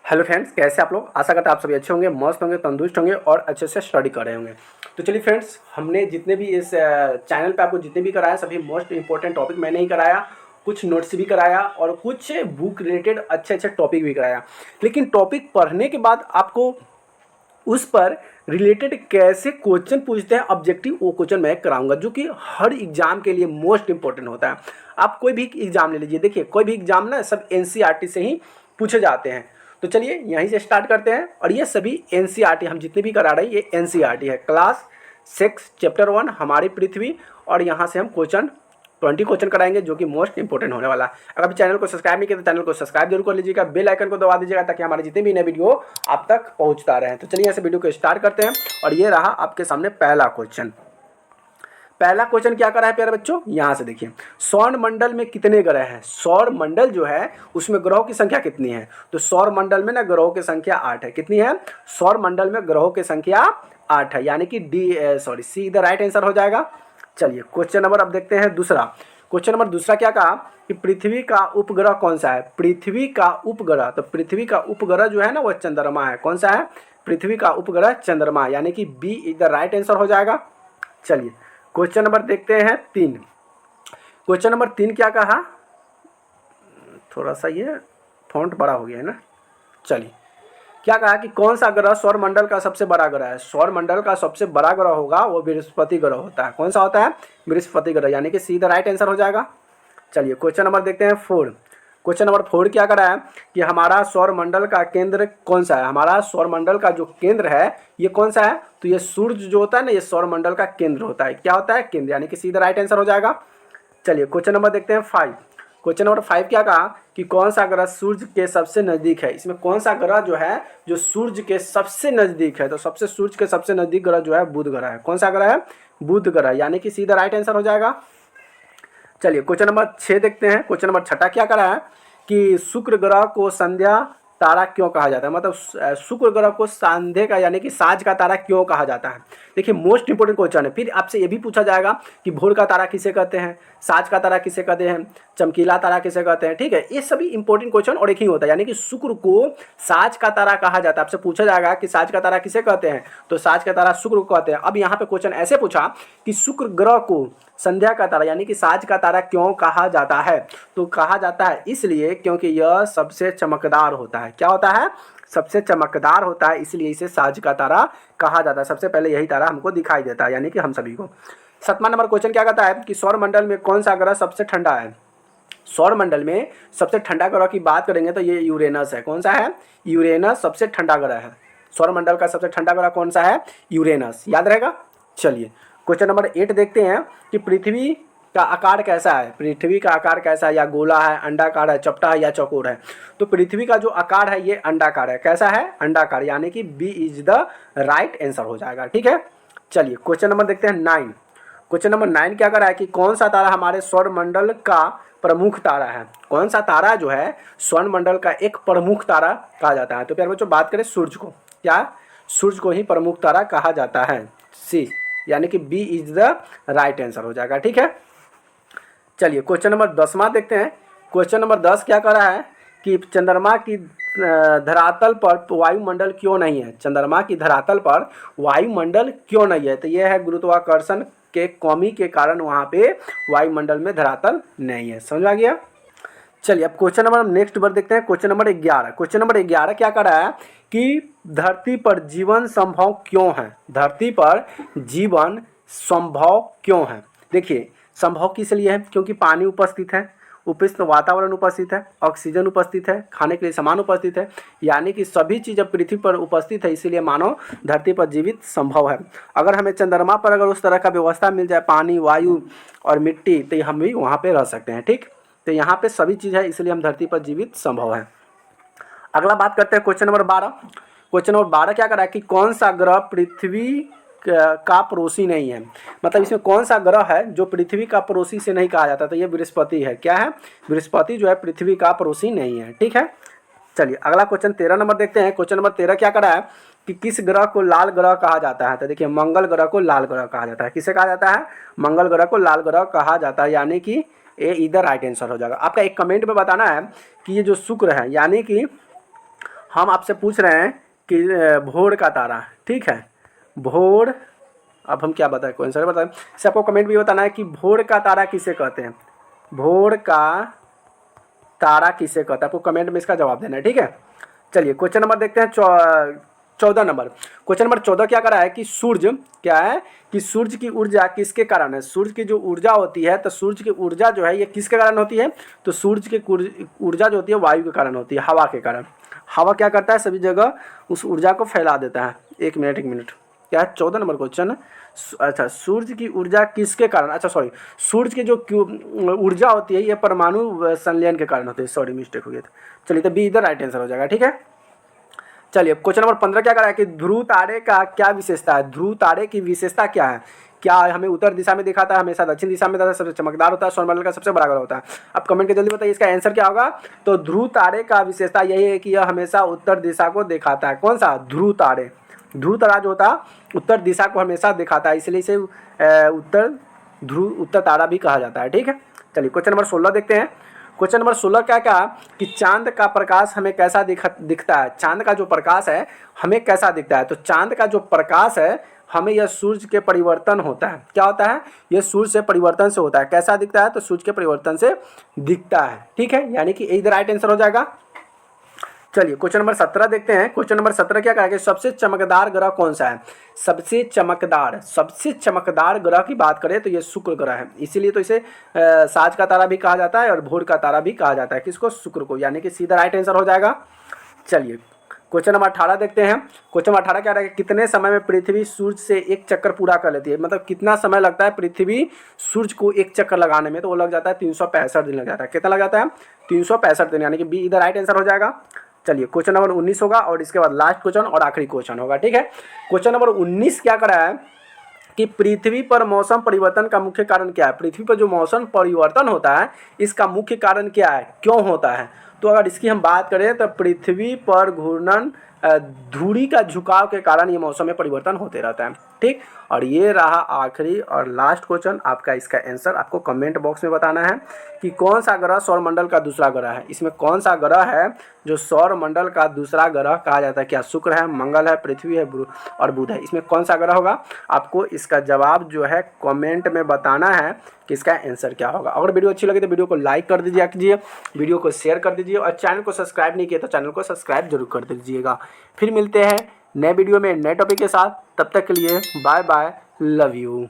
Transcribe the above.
Hello friends, कैसे आप लोग। आशा करता आप सभी अच्छे होंगे, मस्त होंगे, तंदुरुस्त होंगे और अच्छे से स्टडी कर रहे होंगे। तो चलिए फ्रेंड्स, हमने जितने भी इस चैनल पे आपको जितने भी कराया सभी मोस्ट इंपॉर्टेंट टॉपिक मैंने ही कराया। कुछ नोट्स भी कराया और कुछ बुक रिलेटेड अच्छे अच्छे टॉपिक भी कराया। लेकिन टॉपिक पढ़ने के बाद आपको उस पर रिलेटेड कैसे क्वेश्चन पूछते हैं ऑब्जेक्टिव, वो क्वेश्चन मैं कराऊंगा, जो कि हर एग्जाम के लिए मोस्ट इंपॉर्टेंट होता है। आप कोई भी एग्जाम ले लीजिए, देखिए कोई भी एग्जाम ना सब एनसीईआरटी से ही पूछे जाते हैं। तो चलिए यहीं से स्टार्ट करते हैं। और ये सभी एनसीईआरटी हम जितने भी करा रहे हैं ये एनसीईआरटी है, क्लास 6 चैप्टर 1 हमारी पृथ्वी। और यहाँ से हम क्वेश्चन 20 क्वेश्चन कराएंगे, जो कि मोस्ट इंपॉर्टेंट होने वाला है। अगर अभी चैनल को सब्सक्राइब नहीं किया तो चैनल को सब्सक्राइब जरूर कर लीजिएगा, बेल आइकन को दबा दीजिएगा ताकि हमारे जितने भी नए वीडियो आप तक पहुंचता रहे। तो चलिए ऐसे वीडियो को स्टार्ट करते हैं। और ये रहा आपके सामने पहला क्वेश्चन। पहला क्वेश्चन क्या करा है प्यारे बच्चों, यहाँ से देखिए, सौर मंडल में कितने ग्रह हैं। सौर मंडल जो है उसमें ग्रहों की संख्या कितनी है। तो सौर मंडल में ना ग्रहों की संख्या 8 है। कितनी है? सौर मंडल में ग्रहों की संख्या 8 है, यानी कि सी इधर राइट आंसर हो जाएगा। चलिए क्वेश्चन नंबर अब देखते हैं दूसरा। क्वेश्चन नंबर दूसरा क्या कहा कि पृथ्वी का उपग्रह कौन सा है। पृथ्वी का उपग्रह, तो पृथ्वी का उपग्रह जो है ना वो चंद्रमा है। कौन सा है? पृथ्वी का उपग्रह चंद्रमा, यानी कि बी इधर राइट आंसर हो जाएगा। चलिए क्वेश्चन नंबर देखते हैं 3। क्वेश्चन नंबर 3 क्या कहा, थोड़ा सा ये फॉन्ट बड़ा हो गया है ना। चलिए क्या कहा कि कौन सा ग्रह सौर मंडल का सबसे बड़ा ग्रह है। सौर मंडल का सबसे बड़ा ग्रह होगा वो बृहस्पति ग्रह होता है। कौन सा होता है? बृहस्पति ग्रह, यानी कि सीधा राइट आंसर हो जाएगा। चलिए क्वेश्चन नंबर देखते हैं 4। क्वेश्चन नंबर 4 क्या करा है कि हमारा सौर मंडल का केंद्र कौन सा है। हमारा सौर मंडल का जो केंद्र है ये कौन सा है। तो ये सूर्य जो होता है ना, ये सौर मंडल का केंद्र होता है। क्या होता है? केंद्र, यानी कि सीधा राइट आंसर हो जाएगा। चलिए क्वेश्चन नंबर देखते हैं 5। क्वेश्चन नंबर 5 क्या कहा कि कौन सा ग्रह सूर्य के सबसे नजदीक है। इसमें कौन सा ग्रह जो है जो सूर्य के सबसे नजदीक है। तो सूर्य के सबसे नजदीक ग्रह जो है बुध ग्रह है। कौन सा ग्रह है? बुध ग्रह, यानी कि सीधा राइट आंसर हो जाएगा। चलिए क्वेश्चन नंबर 6 देखते हैं। क्वेश्चन नंबर 6 क्या करा है कि शुक्र ग्रह को संध्या तारा क्यों कहा जाता है। मतलब शुक्र ग्रह को संध्या का यानी कि साँझ का तारा क्यों कहा जाता है। देखिए मोस्ट इंपोर्टेंट क्वेश्चन है। फिर आपसे ये भी पूछा जाएगा कि भोर का तारा किसे कहते हैं, साँझ का तारा किसे कहते हैं, चमकीला तारा किसे कहते हैं। ठीक है, ये सभी इंपॉर्टेंट क्वेश्चन और एक ही होता है, यानी कि शुक्र को साँझ का तारा कहा जाता है। आपसे पूछा जाएगा कि साँझ का तारा किसे कहते हैं, तो साँझ का तारा शुक्र को कहते हैं। अब यहाँ पे क्वेश्चन ऐसे पूछा कि शुक्र ग्रह को संध्या का तारा यानी कि साँझ का तारा क्यों कहा जाता है। तो कहा जाता है इसलिए क्योंकि यह सबसे चमकदार होता है। क्या होता है? सबसे चमकदार होता है, इसलिए इसे साँझ का तारा कहा जाता है। सबसे पहले यही तारा हमको दिखाई देता है, यानी कि हम सभी को। 7वां नंबर क्वेश्चन क्या कहता है कि सौर मंडल में कौन सा ग्रह सबसे ठंडा है। सौर मंडल में सबसे ठंडा ग्रह की बात करेंगे तो ये यूरेनस है। कौन सा है? यूरेनस सबसे ठंडा ग्रह है। सौर मंडल का सबसे ठंडा ग्रह कौन सा है? यूरेनस, याद रहेगा। चलिए क्वेश्चन नंबर 8 देखते हैं कि पृथ्वी का आकार कैसा है। पृथ्वी का आकार कैसा है, या गोला है, अंडाकार है, चपटा है या चौकोर है। तो पृथ्वी का जो आकार है ये अंडाकार है। कैसा है? अंडाकार, यानी कि B is the right answer हो जाएगा। ठीक है, चलिए क्वेश्चन नंबर देखते हैं 9। क्वेश्चन नंबर 9 क्या कर रहा है कि कौन सा तारा हमारे सौर मंडल का प्रमुख तारा है। कौन सा तारा जो है सौर मंडल का एक प्रमुख तारा कहा जाता है। तो प्यारे बच्चों बात करें सूर्य को, क्या सूर्य को ही प्रमुख तारा कहा जाता है। सी, यानी कि B is the right answer हो जाएगा। ठीक है, चलिए क्वेश्चन नंबर 10वां देखते हैं। क्वेश्चन नंबर 10 क्या कर रहा है कि चंद्रमा की धरातल पर वायुमंडल क्यों नहीं है। चंद्रमा की धरातल पर वायुमंडल क्यों नहीं है। तो यह है गुरुत्वाकर्षण के कमी के कारण वहाँ पे वायुमंडल में धरातल नहीं है। समझ आ गया। चलिए अब क्वेश्चन नंबर नेक्स्ट बार देखते हैं। Question number 11। क्वेश्चन नंबर 11 क्या कर रहा है कि धरती पर जीवन संभव क्यों है। धरती पर जीवन संभव क्यों है। देखिए संभव किस लिए है, क्योंकि पानी उपस्थित है, उपयुक्त वातावरण उपस्थित है, ऑक्सीजन उपस्थित है, खाने के लिए सामान उपस्थित है, यानी कि सभी चीज़ अब पृथ्वी पर उपस्थित है, इसीलिए मानव धरती पर जीवित संभव है। अगर हमें चंद्रमा पर अगर उस तरह का व्यवस्था मिल जाए, पानी, वायु और मिट्टी, तो हम भी वहाँ पे रह सकते हैं। ठीक, तो यहाँ पे सभी चीज़ है, इसलिए हम धरती पर जीवित संभव है। अगला बात करते हैं क्वेश्चन नंबर 12। क्वेश्चन नंबर 12 क्या करा है कि कौन सा ग्रह पृथ्वी का पड़ोसी नहीं है। मतलब इसमें कौन सा ग्रह है जो पृथ्वी का पड़ोसी से नहीं कहा जाता। तो ये बृहस्पति है। क्या है? बृहस्पति जो है पृथ्वी का पड़ोसी नहीं है। ठीक है, चलिए अगला क्वेश्चन 13 नंबर देखते हैं। क्वेश्चन नंबर 13 क्या करा है कि किस ग्रह को लाल ग्रह कहा जाता है। तो देखिए मंगल ग्रह को लाल ग्रह कहा जाता है। किसे कहा जाता है? मंगल ग्रह को लाल ग्रह कहा जाता है, यानी कि ये इधर राइट आंसर हो जाएगा। आपका एक कमेंट में बताना है कि ये जो शुक्र है यानी कि हम आपसे पूछ रहे हैं कि भोर का तारा, ठीक है, भोर, अब हम क्या बताएं, कोई आंसर बताएं। इससे आपको कमेंट भी बताना है कि भोर का तारा किसे कहते हैं, भोर का तारा किसे कहता है, आपको कमेंट में इसका जवाब देना है, ठीक है। चलिए क्वेश्चन नंबर देखते हैं 14 नंबर। क्वेश्चन नंबर 14 क्या कर रहा है कि सूर्य क्या है कि सूर्य की ऊर्जा किसके कारण है, सूर्य की जो ऊर्जा होती है, तो सूर्य की ऊर्जा जो है ये किसके कारण होती है, तो सूर्य की ऊर्जा जो होती है वायु के कारण होती है, हवा के कारण। हवा क्या करता है, सभी जगह उस ऊर्जा को फैला देता है। एक मिनट क्या है 14 नंबर क्वेश्चन। अच्छा, सूर्य की ऊर्जा किसके कारण, अच्छा सॉरी, सूर्य की जो ऊर्जा होती है ये परमाणु संलयन के कारण होती है, सॉरी मिस्टेक हो गया था। चलिए तो बी इधर राइट आंसर हो जाएगा, ठीक है। चलिए क्वेश्चन नंबर 15 क्या करा है कि ध्रुव तारे का क्या विशेषता है, ध्रुव तारे की विशेषता क्या है, क्या हमें उत्तर दिशा में दिखाता है, हमेशा दक्षिण दिशा में दिखाता है, सबसे चमकदार होता है, सौरमंडल का सबसे बड़ा ग्रह होता है। अब कमेंट के जल्दी बताइए इसका आंसर क्या होगा। तो ध्रुव तारे का विशेषता यही है कि यह हमेशा उत्तर दिशा को दिखाता है। कौन सा, ध्रुव तारे, ध्रुव तारा जो होता है उत्तर दिशा को हमेशा दिखाता है, इसलिए इसे उत्तर तारा भी कहा जाता है, ठीक है। चलिए क्वेश्चन नंबर 16 देखते हैं। क्वेश्चन नंबर 16 क्या कहा कि चांद का प्रकाश हमें कैसा दिखता है, चांद का जो प्रकाश है हमें कैसा दिखता है, तो चांद का जो प्रकाश है हमें यह सूर्य के परिवर्तन होता है, क्या होता है, यह सूर्य से परिवर्तन से होता है। कैसा दिखता है, तो सूर्य के परिवर्तन से दिखता है, ठीक है, यानी कि इधर राइट आंसर हो जाएगा। चलिए क्वेश्चन नंबर 17 देखते हैं। क्वेश्चन नंबर 17 क्या कहेगा, सबसे चमकदार ग्रह कौन सा है, सबसे चमकदार ग्रह की बात करें तो ये शुक्र ग्रह है, इसीलिए तो इसे साज का तारा भी कहा जाता है और भोर का तारा भी कहा जाता है, किसको, शुक्र को, यानी कि सीधा राइट आंसर हो जाएगा। चलिए क्वेश्चन नंबर 18 देखते हैं। क्वेश्चन नंबर 18 क्या रहेगा, कितने समय में पृथ्वी सूर्य से एक चक्कर पूरा कर लेती है, मतलब कितना समय लगता है पृथ्वी सूर्य को एक चक्कर लगाने में, तो वो लग जाता है 365 दिन लग जाता है। कितना लग जाता है, 365 दिन, यानी कि बी इधर राइट आंसर हो जाएगा। चलिए क्वेश्चन नंबर 19 होगा और इसके बाद लास्ट क्वेश्चन और आखिरी क्वेश्चन होगा, ठीक है। क्वेश्चन नंबर 19 क्या करा है कि पृथ्वी पर मौसम परिवर्तन का मुख्य कारण क्या है, पृथ्वी पर जो मौसम परिवर्तन होता है इसका मुख्य कारण क्या है, क्यों होता है। तो अगर इसकी हम बात करें तो पृथ्वी पर घूर्णन धुरी का झुकाव के कारण ये मौसम में परिवर्तन होते रहता है, ठीक। और ये रहा आखिरी और लास्ट क्वेश्चन, आपका इसका आंसर आपको कमेंट बॉक्स में बताना है कि कौन सा ग्रह सौरमंडल का दूसरा ग्रह है, इसमें कौन सा ग्रह है जो सौरमंडल का दूसरा ग्रह कहा जाता है, क्या शुक्र है, मंगल है, पृथ्वी है और बुध है, इसमें कौन सा ग्रह होगा। आपको इसका जवाब जो है कमेंट में बताना है कि इसका आंसर क्या होगा। अगर वीडियो अच्छी लगे तो वीडियो को लाइक कर दीजिए, वीडियो को शेयर कर दीजिए और चैनल को सब्सक्राइब नहीं किया तो चैनल को सब्सक्राइब जरूर कर दीजिएगा। फिर मिलते हैं नए वीडियो में नए टॉपिक के साथ, तब तक के लिए बाय बाय, लव यू।